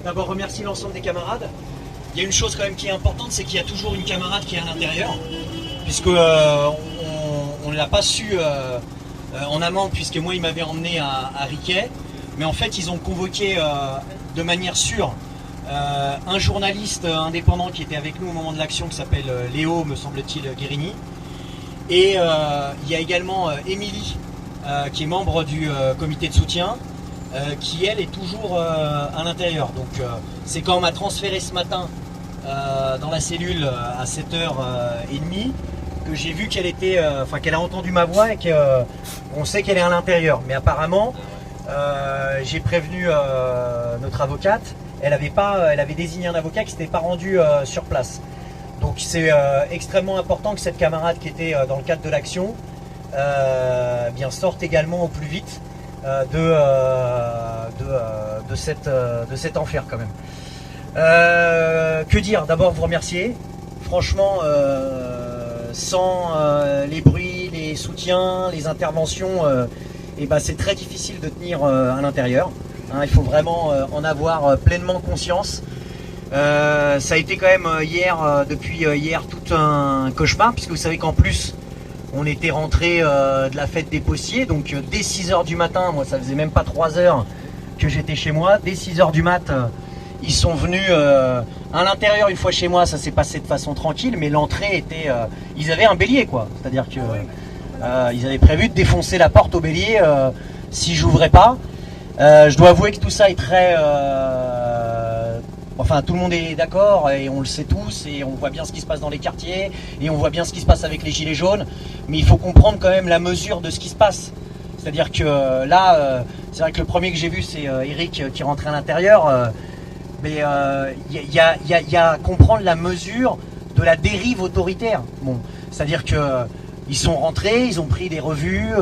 d'abord remercier l'ensemble des camarades. Il y a une chose quand même qui est importante, c'est qu'il y a toujours une camarade qui est à l'intérieur, puisque on ne l'a pas su en amont, puisque moi il m'avait emmené à Riquet, mais en fait ils ont convoqué de manière sûre un journaliste indépendant qui était avec nous au moment de l'action, qui s'appelle Léo, me semble-t-il, Guérini, et il y a également Émilie, qui est membre du comité de soutien, qui elle est toujours à l'intérieur. Donc c'est quand on m'a transféré ce matin dans la cellule à 7h30 que j'ai vu qu'elle était, qu'elle a entendu ma voix et qu'on sait qu'elle est à l'intérieur. Mais apparemment, j'ai prévenu notre avocate, elle avait désigné un avocat qui ne s'était pas rendu sur place. Donc c'est extrêmement important que cette camarade qui était dans le cadre de l'action bien sorte également au plus vite de cet enfer quand même. Que dire? D'abord vous remercier. Franchement, sans les bruits, les soutiens, les interventions, c'est très difficile de tenir à l'intérieur. Il faut vraiment en avoir pleinement conscience. Ça a été quand même hier, depuis hier, tout un cauchemar, puisque vous savez qu'en plus on était rentré de la fête des postiers, donc dès 6h du matin, moi ça faisait même pas 3 heures que j'étais chez moi, dès 6h du mat, ils sont venus à l'intérieur. Une fois chez moi, ça s'est passé de façon tranquille, mais l'entrée était, ils avaient un bélier quoi, c'est-à-dire que ils avaient prévu de défoncer la porte au bélier si j'ouvrais pas. Je dois avouer que tout ça est très... tout le monde est d'accord et on le sait tous et on voit bien ce qui se passe dans les quartiers et on voit bien ce qui se passe avec les gilets jaunes, mais il faut comprendre quand même la mesure de ce qui se passe. C'est-à-dire que là, c'est vrai que le premier que j'ai vu c'est Eric qui rentrait à l'intérieur, mais il y a à comprendre la mesure de la dérive autoritaire. Bon, c'est-à-dire que ils sont rentrés, ils ont pris des revues,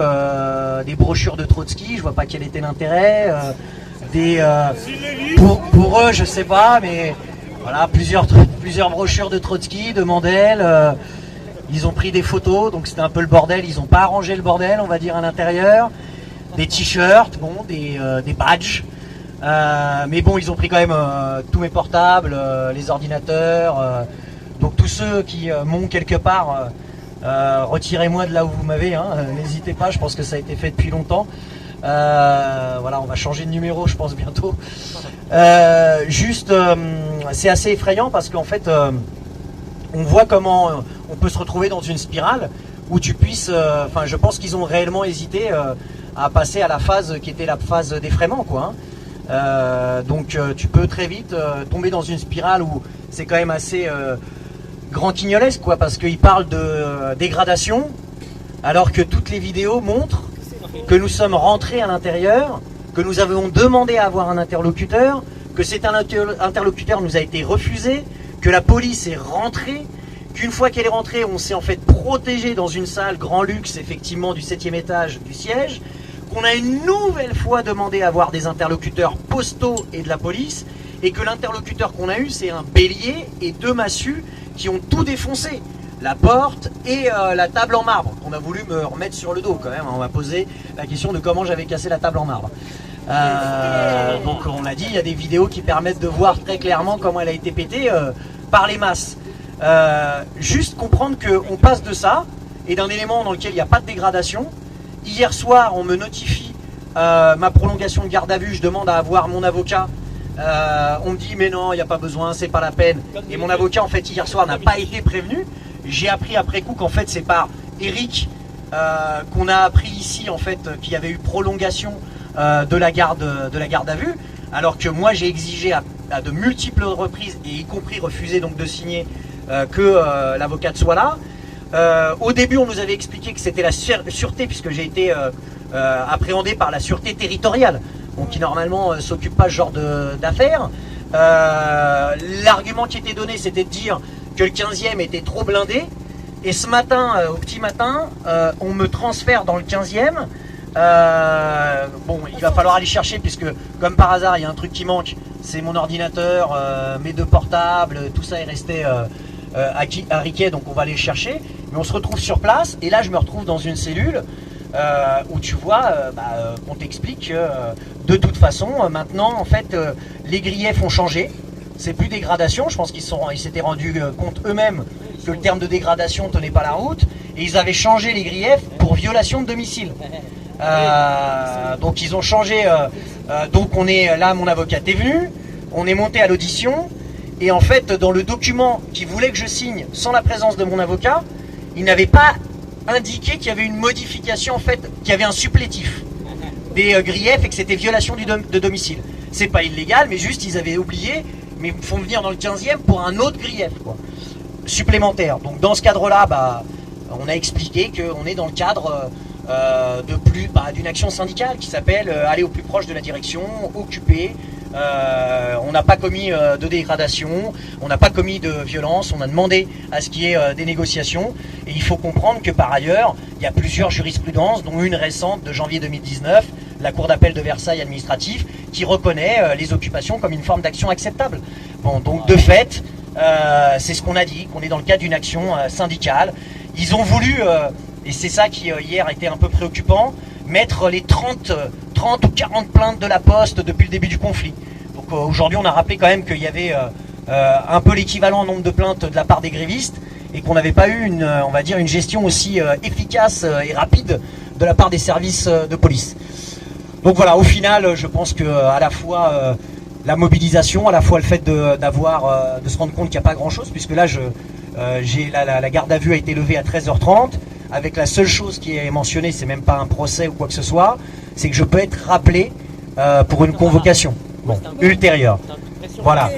des brochures de Trotsky, je vois pas quel était l'intérêt, pour eux je sais pas, mais voilà, plusieurs brochures de Trotsky, de Mandel, ils ont pris des photos, donc c'était un peu le bordel, ils ont pas arrangé le bordel on va dire à l'intérieur, des t-shirts, bon, des badges, mais bon ils ont pris quand même tous mes portables, les ordinateurs, donc tous ceux qui m'ont quelque part... retirez-moi de là où vous m'avez, n'hésitez pas, je pense que ça a été fait depuis longtemps. Voilà, on va changer de numéro je pense bientôt. C'est assez effrayant parce qu'en fait on voit comment on peut se retrouver dans une spirale où tu puisses, je pense qu'ils ont réellement hésité à passer à la phase qui était la phase d'effraiement quoi. Donc tu peux très vite tomber dans une spirale où c'est quand même assez grand quignolesque quoi, parce qu'il parle de dégradation alors que toutes les vidéos montrent que nous sommes rentrés à l'intérieur, que nous avons demandé à avoir un interlocuteur, que cet interlocuteur nous a été refusé, que la police est rentrée, qu'une fois qu'elle est rentrée on s'est en fait protégé dans une salle grand luxe effectivement du 7e étage du siège, qu'on a une nouvelle fois demandé à avoir des interlocuteurs postaux et de la police, et que l'interlocuteur qu'on a eu c'est un bélier et 2 massues qui ont tout défoncé, la porte et la table en marbre. On a voulu me remettre sur le dos quand même, on m'a posé la question de comment j'avais cassé la table en marbre. Donc on a dit, il y a des vidéos qui permettent de voir très clairement comment elle a été pétée par les masses. Juste comprendre qu'on passe de ça, et d'un élément dans lequel il n'y a pas de dégradation. Hier soir on me notifie ma prolongation de garde à vue, je demande à avoir mon avocat. On me dit mais non il n'y a pas besoin, c'est pas la peine, et mon avocat en fait hier soir n'a pas été prévenu. J'ai appris après coup qu'en fait c'est par Eric qu'on a appris ici en fait qu'il y avait eu prolongation de la garde à vue, alors que moi j'ai exigé à de multiples reprises et y compris refusé donc de signer que l'avocate soit là. Au début on nous avait expliqué que c'était la sûreté, puisque j'ai été appréhendé par la sûreté territoriale, donc qui normalement s'occupe pas de ce genre d'affaires. L'argument qui était donné c'était de dire que le 15e était trop blindé, et ce matin, au petit matin, on me transfère dans le 15e. Bon, il va falloir aller chercher, puisque comme par hasard il y a un truc qui manque, c'est mon ordinateur, mes 2 portables, tout ça est resté à Riquet, donc on va aller le chercher. Mais on se retrouve sur place, et là je me retrouve dans une cellule où tu vois, on t'explique que de toute façon, maintenant, en fait, les griefs ont changé. C'est plus dégradation. Je pense qu'ils s'étaient rendus compte eux-mêmes que le terme de dégradation tenait pas la route. Et ils avaient changé les griefs pour violation de domicile. Donc ils ont changé. Donc on est là, mon avocat est venu. On est monté à l'audition. Et en fait, dans le document qu'il voulait que je signe sans la présence de mon avocat, il n'avait pas indiqué qu'il y avait une modification, en fait, qu'il y avait un supplétif des griefs et que c'était violation de domicile. C'est pas illégal, mais juste ils avaient oublié, mais ils me font venir dans le 15e pour un autre grief, quoi, supplémentaire. Donc dans ce cadre-là, bah, on a expliqué qu'on est dans le cadre d'une action syndicale qui s'appelle aller au plus proche de la direction, occuper. On n'a pas commis de dégradation, on n'a pas commis de violence, on a demandé à ce qu'il y ait des négociations. Et il faut comprendre que par ailleurs, il y a plusieurs jurisprudences, dont une récente de janvier 2019, la Cour d'appel de Versailles administratif, qui reconnaît les occupations comme une forme d'action acceptable. Bon, donc de fait, c'est ce qu'on a dit, qu'on est dans le cadre d'une action syndicale. Ils ont voulu, et c'est ça qui hier a été un peu préoccupant, mettre les 30 ou 40 plaintes de la Poste depuis le début du conflit. Donc aujourd'hui on a rappelé quand même qu'il y avait un peu l'équivalent en nombre de plaintes de la part des grévistes et qu'on n'avait pas eu on va dire une gestion aussi efficace et rapide de la part des services de police. Donc voilà, au final je pense que à la fois la mobilisation, à la fois le fait de se rendre compte qu'il n'y a pas grand chose, puisque là la garde à vue a été levée à 13h30. Avec la seule chose qui est mentionnée, c'est même pas un procès ou quoi que ce soit, c'est que je peux être rappelé pour une convocation ultérieure. Voilà.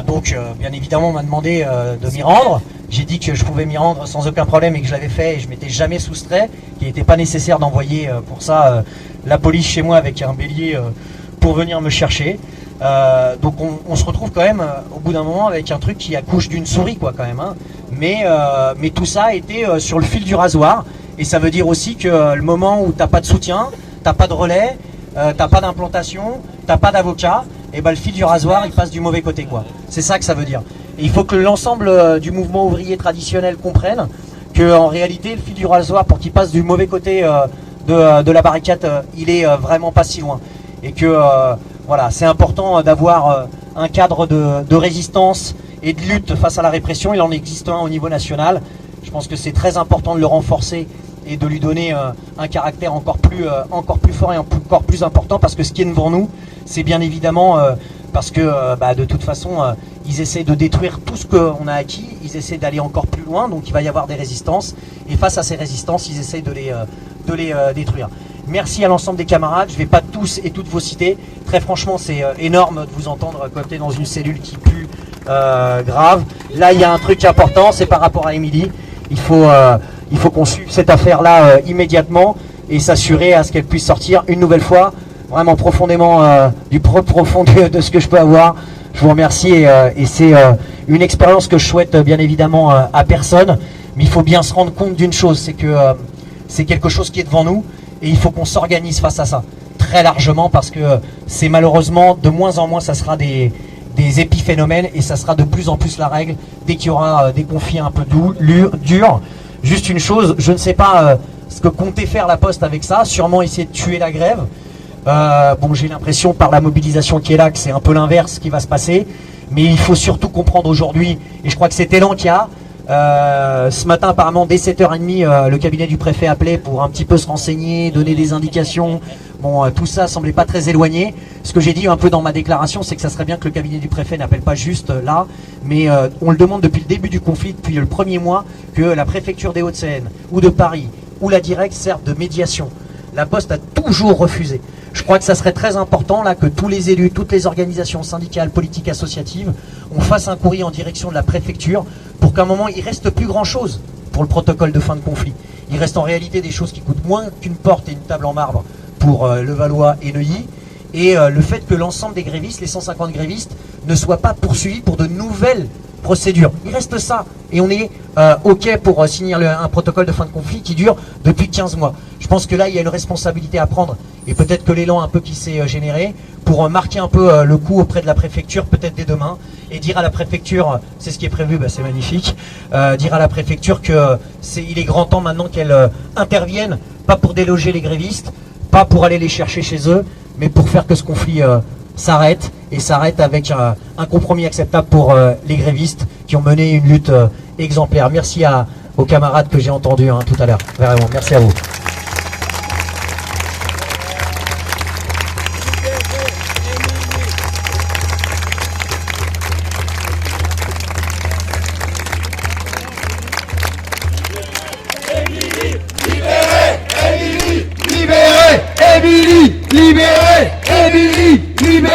Donc, bien évidemment, on m'a demandé de m'y rendre. J'ai dit que je pouvais m'y rendre sans aucun problème et que je l'avais fait et je m'étais jamais soustrait, qu'il n'était pas nécessaire d'envoyer pour ça la police chez moi avec un bélier pour venir me chercher. Donc on se retrouve quand même au bout d'un moment avec un truc qui accouche d'une souris, quoi, quand même, hein. Mais tout ça a été sur le fil du rasoir, et ça veut dire aussi que le moment où t'as pas de soutien, t'as pas de relais, t'as pas d'implantation, t'as pas d'avocat, et ben le fil du rasoir il passe du mauvais côté, quoi. C'est ça que ça veut dire. Et il faut que l'ensemble du mouvement ouvrier traditionnel comprenne que en réalité le fil du rasoir, pour qu'il passe du mauvais côté de la barricade, il est vraiment pas si loin, et que voilà, c'est important d'avoir un cadre de résistance et de lutte face à la répression. Il en existe un au niveau national. Je pense que c'est très important de le renforcer et de lui donner un caractère encore plus fort et encore plus important, parce que ce qui est devant nous, c'est bien évidemment parce que de toute façon, ils essaient de détruire tout ce qu'on a acquis, ils essaient d'aller encore plus loin, donc il va y avoir des résistances, et face à ces résistances, ils essaient de les détruire. Merci à l'ensemble des camarades, je ne vais pas tous et toutes vous citer. Très franchement, c'est énorme de vous entendre côté dans une cellule qui pue grave. Là, il y a un truc important, c'est par rapport à Émilie. Il faut qu'on suive cette affaire-là immédiatement et s'assurer à ce qu'elle puisse sortir une nouvelle fois, vraiment profondément du profond de ce que je peux avoir. Je vous remercie et c'est une expérience que je souhaite bien évidemment à personne. Mais il faut bien se rendre compte d'une chose, c'est que c'est quelque chose qui est devant nous. Et il faut qu'on s'organise face à ça, très largement, parce que c'est malheureusement, de moins en moins, ça sera des épiphénomènes, et ça sera de plus en plus la règle, dès qu'il y aura des conflits un peu durs. Juste une chose, je ne sais pas ce que comptait faire la Poste avec ça, sûrement essayer de tuer la grève. Bon, j'ai l'impression, par la mobilisation qui est là, que c'est un peu l'inverse qui va se passer, mais il faut surtout comprendre aujourd'hui, et je crois que c'est élan qu'il y a. Ce matin, apparemment, dès 7h30, le cabinet du préfet appelait pour un petit peu se renseigner, donner des indications. Bon, tout ça semblait pas très éloigné. Ce que j'ai dit un peu dans ma déclaration, c'est que ça serait bien que le cabinet du préfet n'appelle pas juste là, mais on le demande depuis le début du conflit, depuis le premier mois, que la préfecture des Hauts-de-Seine, ou de Paris, ou la Directe servent de médiation. La Poste a toujours refusé. Je crois que ça serait très important là que tous les élus, toutes les organisations syndicales, politiques, associatives, on fasse un courrier en direction de la préfecture pour qu'à un moment il reste plus grand chose pour le protocole de fin de conflit. Il reste en réalité des choses qui coûtent moins qu'une porte et une table en marbre pour Levallois et Neuilly. Et le fait que l'ensemble des grévistes, les 150 grévistes, ne soient pas poursuivis pour de nouvelles procédures. Il reste ça. Et on est OK pour signer un protocole de fin de conflit qui dure depuis 15 mois. Je pense que là, il y a une responsabilité à prendre. Et peut-être que l'élan un peu qui s'est généré, pour marquer un peu le coup auprès de la préfecture, peut-être dès demain, et dire à la préfecture, c'est ce qui est prévu, c'est magnifique, dire à la préfecture que il est grand temps maintenant qu'elle intervienne, pas pour déloger les grévistes, pas pour aller les chercher chez eux, mais pour faire que ce conflit s'arrête, et s'arrête avec un compromis acceptable pour les grévistes qui ont mené une lutte exemplaire. Merci aux camarades que j'ai entendus tout à l'heure. Vraiment, merci à vous. Libérez Émilie, libérez Émilie, libérez